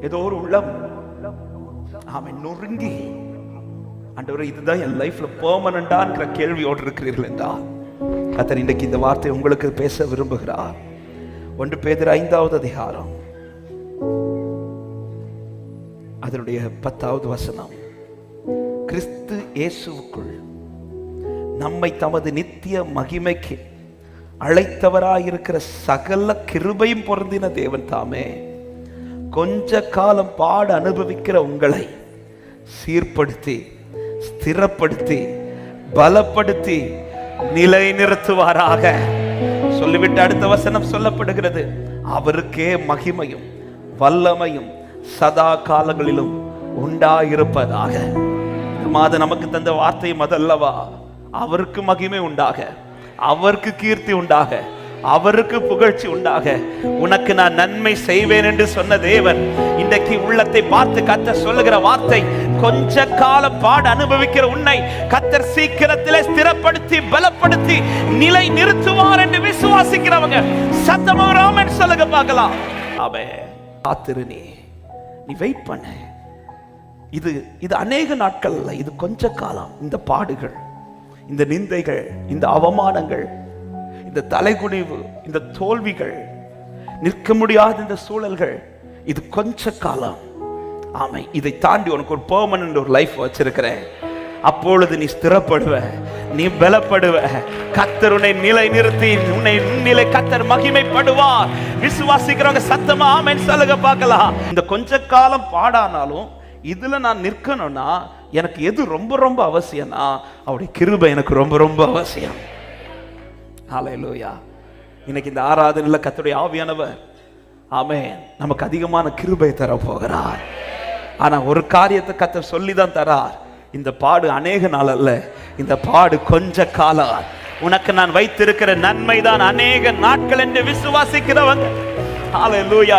ஏதோ ஒரு உள்ளம் அவன் நொறுங்கி, ஆண்டவரே இதுதான் என் லைஃப்ல பெர்மனண்டான்ங்கிற கேள்வியோடு இருக்கிறீர்கள் என்றால் கர்த்தர் இன்றைக்கு இந்த வார்த்தை உங்களுக்கு பேச விரும்புகிறார். 1 பேதுரு 5வது அதிகாரம் அதனுடைய 10வது வசனம். கிறிஸ்து இயேசுவுக்குள் நம்மை தமது நித்திய மகிமைக்கு அழைத்தவராயிருக்கிற சகல கிருபையும் பொருந்தின தேவன் தாமே கொஞ்ச காலம் பாடு அனுபவிக்கிற உங்களை சீர்படுத்தி, ஸ்திரப்படுத்தி, பலப்படுத்தி நிலைநிறுத்துவாராக. சொல்லிவிட்டு அடுத்த வசனம் சொல்லப்படுகிறது, அவருக்கே மகிமையும் வல்லமையும் சதா காலங்களிலும் உண்டாயிருப்பதாக. இந்த மாதம் நமக்கு தந்த வார்த்தை அதல்லவா? அவருக்கு மகிமை உண்டாக, அவருக்கு கீர்த்தி உண்டாக, அவருக்கு புகழ்ச்சி உண்டாக. உனக்கு நான் நன்மை செய்வேன் என்று சொன்ன தேவன் இன்றைக்கு உள்ளத்தை பார்த்து கர்த்தர் சொல்லுகிற வார்த்தை, கொஞ்ச காலம் பாடு அனுபவிக்கிற உன்னை கர்த்தர் சீக்கிரத்திலே ஸ்திரப்படுத்தி பலப்படுத்தி நிலை நிறுத்துவார் என்று விசுவாசிக்கிறவங்க சத்தமா ஆமென் சொல்லுங்க பார்க்கலாம். ஆமென். காத்திரு, நீ வெயிட் பண்ண. இது அநேக நாட்கள் அல்ல, இது கொஞ்ச காலம். இந்த பாடுகள், இந்த நிந்தைகள், இந்த அவமானங்கள், இந்த தலைகுனிவு, இந்த தோல்விகள், நிற்க முடியாத இந்த சூழல்கள், இது கொஞ்ச காலம். ஆமை, இதை தாண்டி உனக்கு ஒரு பெர்மனன்ட் ஒரு லைஃப் வச்சிருக்கிறேன். அப்பொழுது நீ ஸ்திரப்படுவ, நீ பலப்படுவ. கர்த்தர் உன்னை நிலை நிறுத்தி உன்னை நிலை கர்த்தர் மகிமைப்படுவார். விசுவாசிக்கிறவங்க சத்தமா ஆமென் சொல்லுங்க பார்க்கலாம். இந்த கொஞ்ச காலம் பாடானாலும் இதுல நான் நிற்கணும்னா எனக்கு எது ரொம்ப ரொம்ப அவசியம்னா அவருடைய கிருபை எனக்கு ரொம்ப ரொம்ப அவசியம். ஹல்லேலூயா. இன்னைக்கு இந்த ஆராதனையில கர்த்தருடைய ஆவியானவர் ஆமென் நமக்கு அதிகமான கிருபை தர போகிறார். ஆனா ஒரு காரியத்தை கர்த்தர் சொல்லிதான் தரார், இந்த பாடு அநேக நாள் அல்ல, இந்த பாடு கொஞ்ச காலம். உனக்கு நான் வைத்திருக்கிற நன்மைதான் அநேக நாட்கள் என்று விசுவாசிக்கிறவங்க ஹல்லேலூயா.